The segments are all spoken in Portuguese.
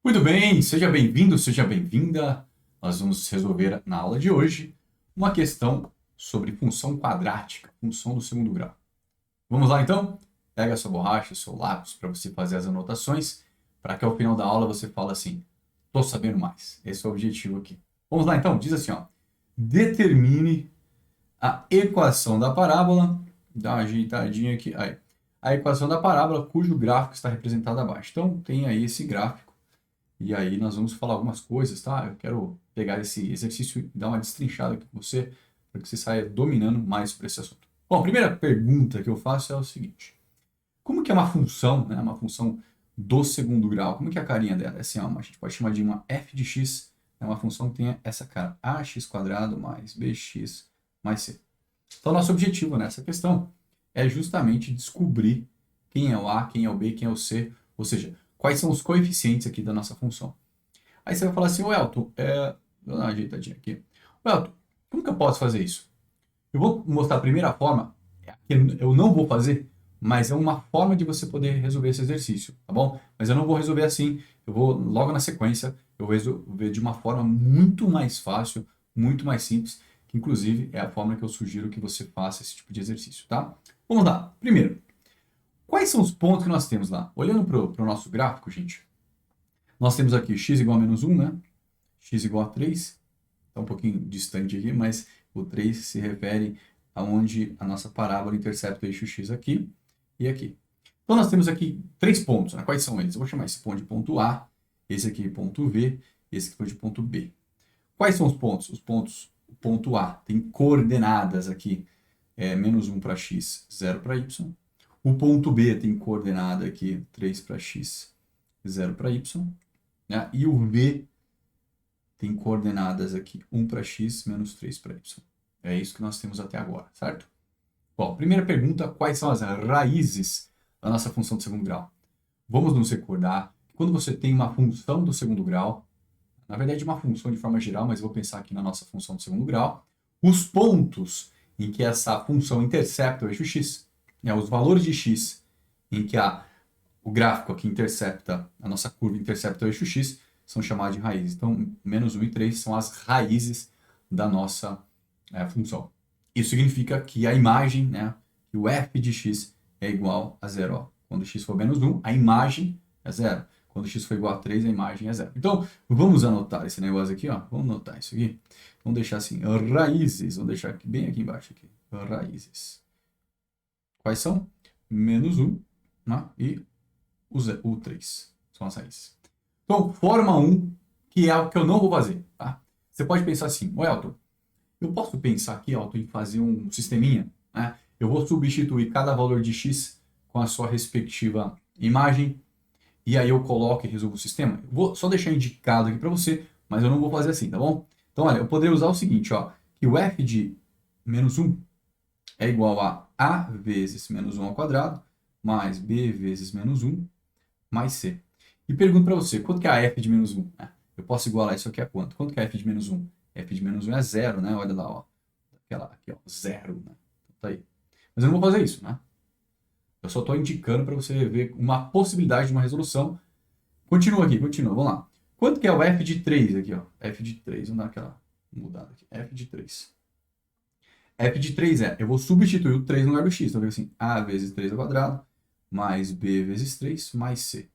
Muito bem, seja bem-vindo, seja bem-vinda. Nós vamos resolver na aula de hoje uma questão sobre função quadrática, função do segundo grau. Vamos lá então? Pega a sua borracha, o seu lápis para você fazer as anotações, para que ao final da aula você fale assim: estou sabendo mais. Esse é o objetivo aqui. Vamos lá então? Diz assim, ó: determine a equação da parábola, dá uma ajeitadinha aqui, aí. A equação da parábola cujo gráfico está representado abaixo. Então tem aí esse gráfico. E aí nós vamos falar algumas coisas, tá? Eu quero pegar esse exercício e dar uma destrinchada aqui com você, para que você saia dominando mais sobre esse assunto. Bom, a primeira pergunta que eu faço é o seguinte: como que é uma função, né? Uma função do segundo grau? Como que é a carinha dela? É assim, ó, a gente pode chamar de uma f de x, é uma função que tem essa cara, ax² mais bx mais c. Então, nosso objetivo nessa questão é justamente descobrir quem é o a, quem é o b, quem é o c, ou seja, quais são os coeficientes aqui da nossa função. Aí você vai falar assim: ô Elton, vou dar uma ajeitadinha aqui. Ô Elton, como que eu posso fazer isso? Eu vou mostrar a primeira forma, que eu não vou fazer, mas é uma forma de você poder resolver esse exercício, tá bom? Mas eu não vou resolver assim, eu vou logo na sequência, eu vou resolver de uma forma muito mais fácil, muito mais simples, que inclusive é a forma que eu sugiro que você faça esse tipo de exercício, tá? Vamos lá. Primeiro, quais são os pontos que nós temos lá? Olhando para o nosso gráfico, gente, nós temos aqui x igual a menos 1, né? X igual a 3. Está um pouquinho distante aqui, mas o 3 se refere aonde a nossa parábola intercepta o eixo x aqui e aqui. Então nós temos aqui três pontos, né? Quais são eles? Eu vou chamar esse ponto de ponto A, esse aqui de ponto V, esse aqui de ponto B. Quais são os pontos? Os pontos, o ponto A tem coordenadas aqui, menos 1 para x, 0 para y. O ponto B tem coordenada aqui, 3 para x, 0 para y. Né? E o V tem coordenadas aqui, 1 para x, menos 3 para y. É isso que nós temos até agora, certo? Bom, primeira pergunta: quais são as raízes da nossa função do segundo grau? Vamos nos recordar que quando você tem uma função do segundo grau, na verdade uma função de forma geral, mas eu vou pensar aqui na nossa função do segundo grau, os pontos em que essa função intercepta o eixo x, né, os valores de x em que o gráfico aqui intercepta, a nossa curva intercepta o eixo x, são chamados de raízes. Então, menos 1 e 3 são as raízes da nossa função. Isso significa que a imagem, né, que o f de x é igual a zero. Ó. Quando x for menos 1, a imagem é zero. Quando x for igual a 3, a imagem é zero. Então, vamos anotar esse negócio aqui. Ó. Vamos anotar isso aqui. Vamos deixar assim, raízes. Vamos deixar aqui, bem aqui embaixo. Aqui. Raízes. Quais são? Menos 1, né, e o 3. São as raízes. Então, forma 1, que é o que eu não vou fazer. Tá? Você pode pensar assim: ô Elton, eu posso pensar aqui, Elton, em fazer um sisteminha, né? Eu vou substituir cada valor de x com a sua respectiva imagem, e aí eu coloco e resolvo o sistema. Eu vou só deixar indicado aqui para você, mas eu não vou fazer assim, tá bom? Então, olha, eu poderia usar o seguinte, ó, que o f de menos 1 é igual a vezes menos 1 ao quadrado, mais b vezes menos 1, mais c. E pergunto para você: quanto que é a f de menos 1? Eu posso igualar isso aqui a quanto? Quanto que é a f de menos 1? F de menos 1 é zero, né? Olha lá, ó. Aquela aqui, ó, zero, né? Então, tá aí. Mas eu não vou fazer isso, né? Eu só estou indicando para você ver uma possibilidade de uma resolução. Continua aqui, continua. Vamos lá. Quanto que é o f de 3 aqui, ó? F de 3, vamos dar aquela mudada aqui. F de 3. F de 3 eu vou substituir o 3 no lugar do x. Então, assim, a vezes 3 ao quadrado, mais b vezes 3, mais c.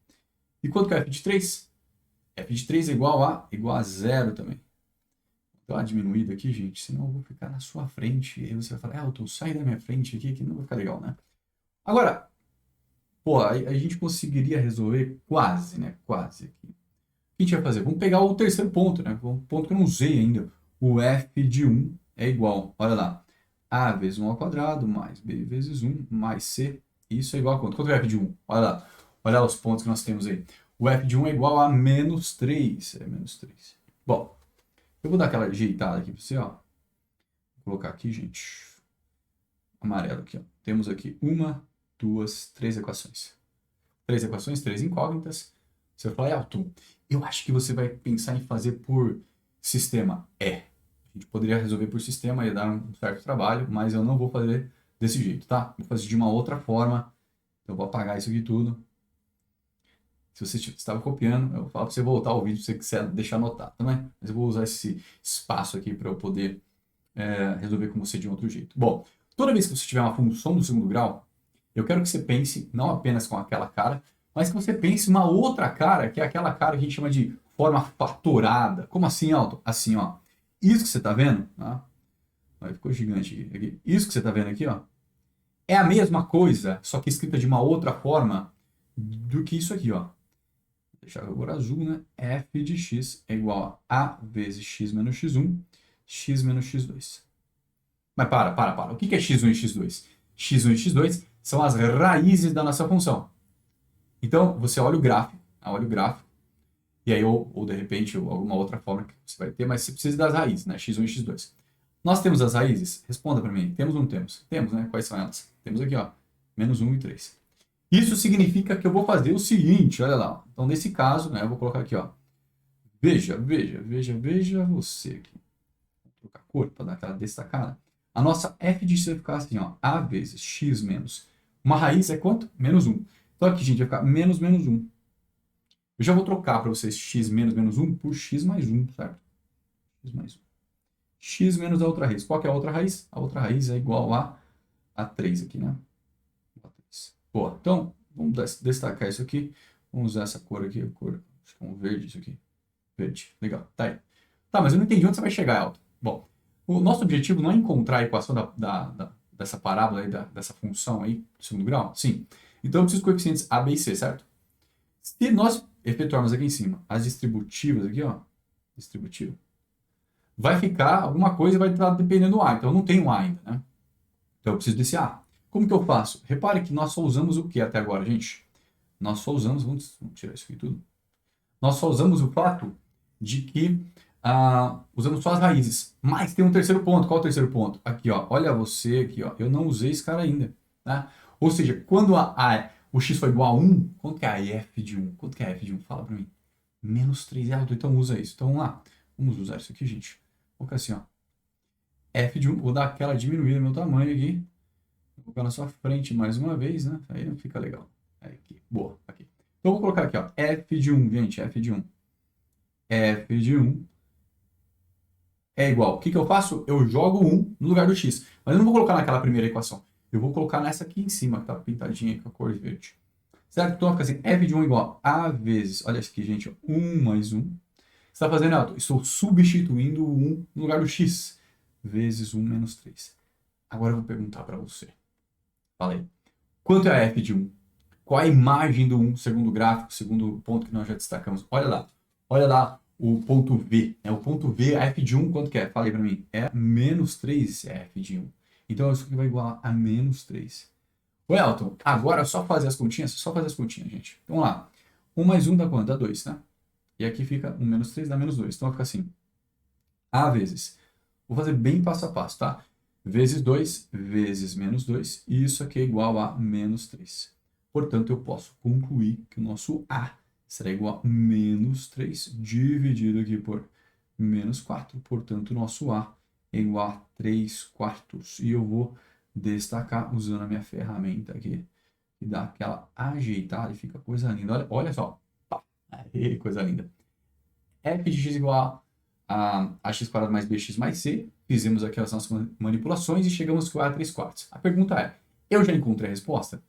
E quanto que é f de 3? F de 3 é igual a zero também. Dá uma diminuída aqui, gente, senão eu vou ficar na sua frente. E aí você vai falar: Elton, sai da minha frente aqui, que não vai ficar legal, né? Agora, pô, a gente conseguiria resolver quase, né? Quase aqui. O que a gente vai fazer? Vamos pegar o terceiro ponto, né? Um ponto que eu não usei ainda. O f de 1 é igual, olha lá, a vezes 1 ao quadrado, mais b vezes 1, mais c. Isso é igual a quanto? Quanto é o f de 1? Olha lá. Olha lá os pontos que nós temos aí. O f de 1 é igual a menos 3. É menos 3. Bom, eu vou dar aquela ajeitada aqui para você, ó. Vou colocar aqui, gente. Amarelo aqui, ó. Temos aqui uma, duas, três equações. Três equações, três incógnitas. Você vai falar: Elton, eu acho que você vai pensar em fazer por sistema. A gente poderia resolver por sistema, ia dar um certo trabalho, mas eu não vou fazer desse jeito, tá? Vou fazer de uma outra forma. Eu vou apagar isso aqui tudo. Se você estava copiando, eu falo para você voltar ao vídeo se você quiser deixar anotado também. Mas eu vou usar esse espaço aqui para eu poder resolver com você de um outro jeito. Bom, toda vez que você tiver uma função do segundo grau, eu quero que você pense não apenas com aquela cara, mas que você pense uma outra cara, que é aquela cara que a gente chama de forma fatorada. Como assim, Alto? Assim, ó. Isso que você está vendo, tá? Ficou gigante aqui. Isso que você está vendo aqui, ó, é a mesma coisa, só que escrita de uma outra forma do que isso aqui, ó. Vou deixar agora azul, né? F de x é igual a vezes x menos x1, x menos x2. Mas para. O que é x1 e x2? x1 e x2 são as raízes da nossa função. Então, você olha o gráfico, e aí, ou de repente, alguma outra forma que você vai ter, mas você precisa das raízes, né? x1 e x2. Nós temos as raízes? Responda para mim. Temos ou não temos? Temos, né? Quais são elas? Temos aqui, ó, menos 1 e 3. Isso significa que eu vou fazer o seguinte, olha lá. Então, nesse caso, né, eu vou colocar aqui, ó. Veja você aqui. Vou trocar a cor para dar aquela destacada. A nossa f de x vai ficar assim, ó. A vezes x menos. Uma raiz é quanto? Menos 1. Então, aqui, gente, vai ficar menos 1. Eu já vou trocar para vocês x menos menos 1 por x mais 1, certo? X mais 1. X menos a outra raiz. Qual que é a outra raiz? A outra raiz é igual a 3 aqui, né? Boa. Então, vamos destacar isso aqui. Vamos usar essa cor aqui. Acho que é um verde isso aqui. Verde. Legal. Tá aí. Tá, mas eu não entendi onde você vai chegar, Elton. Bom, o nosso objetivo não é encontrar a equação dessa parábola aí, dessa função aí, do segundo grau? Sim. Então, eu preciso de coeficientes A, B e C, certo? Se nós efetuarmos aqui em cima as distributivas aqui, ó. Distributiva. Vai ficar alguma coisa, vai estar dependendo do A. Então, eu não tenho A ainda, né? Então, eu preciso desse A. Como que eu faço? Repare que nós só usamos o que até agora, gente? Nós só usamos, vamos tirar isso aqui tudo. Nós só usamos o fato de que usamos só as raízes. Mas tem um terceiro ponto. Qual é o terceiro ponto? Aqui, ó. Olha você aqui, ó. Eu não usei esse cara ainda, tá? Ou seja, quando o x for igual a 1, quanto que é a f de 1? Quanto que é a f de 1? Fala pra mim. Menos 3 é alto, então usa isso. Então vamos lá. Vamos usar isso aqui, gente. Vou colocar assim, ó. F de 1, vou dar aquela diminuída no meu tamanho aqui. Vou colocar na sua frente mais uma vez, né? Aí não fica legal. Aqui. Boa. Aqui. Então, eu vou colocar aqui, ó. F de 1, gente. F de 1. F de 1 é igual. O que eu faço? Eu jogo 1 no lugar do x. Mas eu não vou colocar naquela primeira equação. Eu vou colocar nessa aqui em cima, que tá pintadinha com a cor verde. Certo? Então, fica assim. F de 1 igual a vezes... Olha isso aqui, gente. Ó, 1 mais 1. O que você está fazendo? Eu estou substituindo o 1 no lugar do x. Vezes 1 menos 3. Agora eu vou perguntar para você. Fala aí. Quanto é a f de 1? Qual a imagem do 1, segundo o gráfico, segundo o ponto que nós já destacamos? Olha lá o ponto V. O ponto V, a f de 1, quanto que é? Fala aí para mim. É menos 3 é a f de 1. Então, isso aqui vai igualar a menos 3. Ô, Elton, agora é só fazer as continhas? Só fazer as continhas, gente. Então, vamos lá. 1 mais 1 dá quanto? Dá 2, né? E aqui fica 1 menos 3 dá menos 2. Então, vai ficar assim. A vezes. Vou fazer bem passo a passo, tá? Vezes 2, vezes menos 2, e isso aqui é igual a menos 3. Portanto, eu posso concluir que o nosso A será igual a menos 3 dividido aqui por menos 4. Portanto, o nosso A é igual a 3 quartos. E eu vou destacar usando a minha ferramenta aqui, que dá aquela ajeitada e fica coisa linda. Olha só. Aí, coisa linda. F de x igual a x² mais bx mais c. Fizemos aqui as nossas manipulações e chegamos com a 3 quartos. A pergunta é, eu já encontrei a resposta?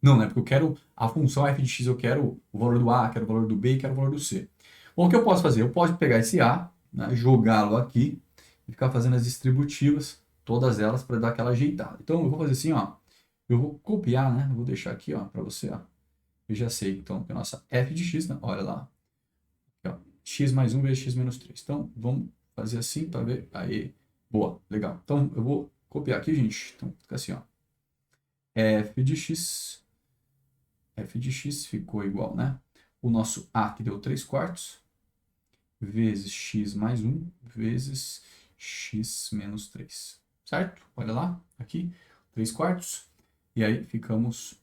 Não, né? Porque eu quero a função f de x, eu quero o valor do a, quero o valor do b e quero o valor do c. Bom, o que eu posso fazer? Eu posso pegar esse a, né, jogá-lo aqui e ficar fazendo as distributivas, todas elas, para dar aquela ajeitada. Então, eu vou fazer assim, ó. Eu vou copiar, né? Eu vou deixar aqui, ó, para você, ó. Eu já sei, então, que a nossa f de x, né? Olha lá. Aqui, ó, x mais 1 vezes x menos 3. Então, vamos fazer assim para ver. Aí, boa, legal. Então, eu vou copiar aqui, gente. Então, fica assim, ó. F de x ficou igual, né? O nosso A, que deu 3 quartos, vezes x mais 1, vezes x menos 3. Certo? Olha lá, aqui, 3 quartos. E aí, ficamos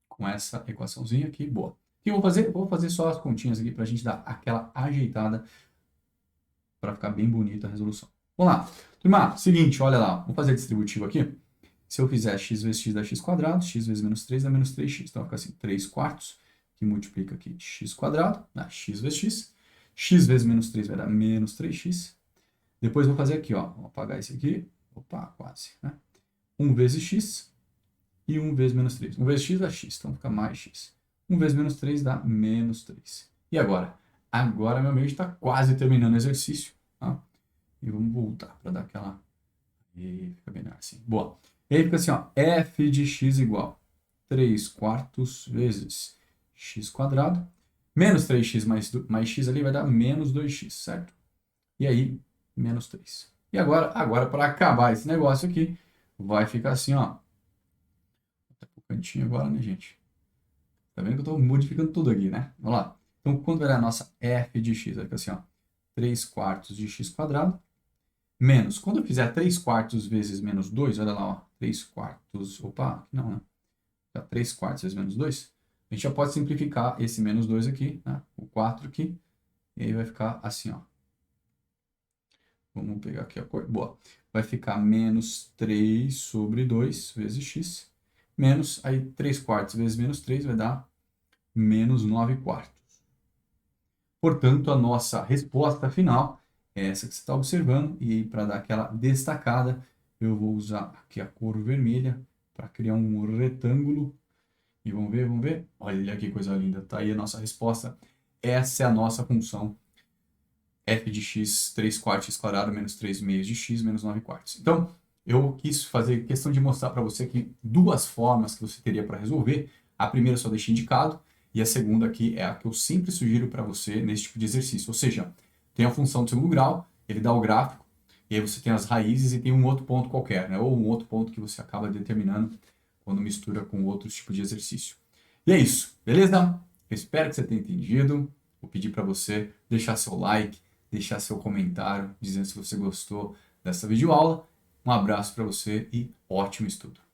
com essa equaçãozinha aqui, boa. O que eu vou fazer? Vou fazer só as continhas aqui para a gente dar aquela ajeitada para ficar bem bonita a resolução. Vamos lá. Turma, seguinte, olha lá. Vamos fazer distributivo aqui. Se eu fizer x vezes x dá x², x vezes menos 3 dá menos 3x. Então, vai ficar assim, 3 quartos, que multiplica aqui x², né? X vezes x. X vezes menos 3 vai dar menos 3x. Depois vou fazer aqui, ó. Vou apagar esse aqui. Opa, quase, né? 1 vezes x e 1 vezes menos 3. 1 vezes x dá x, então fica mais x. 1 vezes menos 3 dá menos 3. E agora? Agora, meu amigo, está quase terminando o exercício. Tá? E vamos voltar para dar aquela... E fica bem assim. Boa. E aí fica assim, ó. F de x igual 3/4 vezes x². Menos 3x mais x ali vai dar menos 2x, certo? E aí, menos 3. E agora para acabar esse negócio aqui, vai ficar assim, ó. Tá pro cantinho agora, né, gente? Tá vendo que eu estou modificando tudo aqui, né? Vamos lá. Então, quando vai dar a nossa f de x? Vai ficar assim, ó. 3/4 de x². Menos, quando eu fizer 3/4 vezes menos 2, olha lá, ó. 3/4, opa, não, né? 3/4 vezes menos 2. A gente já pode simplificar esse menos 2 aqui, né? O 4 aqui. E aí vai ficar assim, ó. Vamos pegar aqui a cor. Boa. Vai ficar menos 3 sobre 2 vezes x. Menos, aí 3/4 vezes menos 3 vai dar menos 9/4. Portanto, a nossa resposta final é essa que você está observando. E para dar aquela destacada, eu vou usar aqui a cor vermelha para criar um retângulo. E vamos ver, vamos ver. Olha que coisa linda. Tá aí a nossa resposta. Essa é a nossa função f de x, 3/4 x² menos 3/2 de x menos 9/4. Então, eu quis fazer questão de mostrar para você que duas formas que você teria para resolver. A primeira eu só deixei indicado, e a segunda aqui é a que eu sempre sugiro para você nesse tipo de exercício. Ou seja, tem a função do segundo grau, ele dá o gráfico, e aí você tem as raízes e tem um outro ponto qualquer, né? Ou um outro ponto que você acaba determinando quando mistura com outros tipos de exercício. E é isso, beleza? Eu espero que você tenha entendido. Vou pedir para você deixar seu like, deixar seu comentário dizendo se você gostou dessa videoaula. Um abraço para você e ótimo estudo!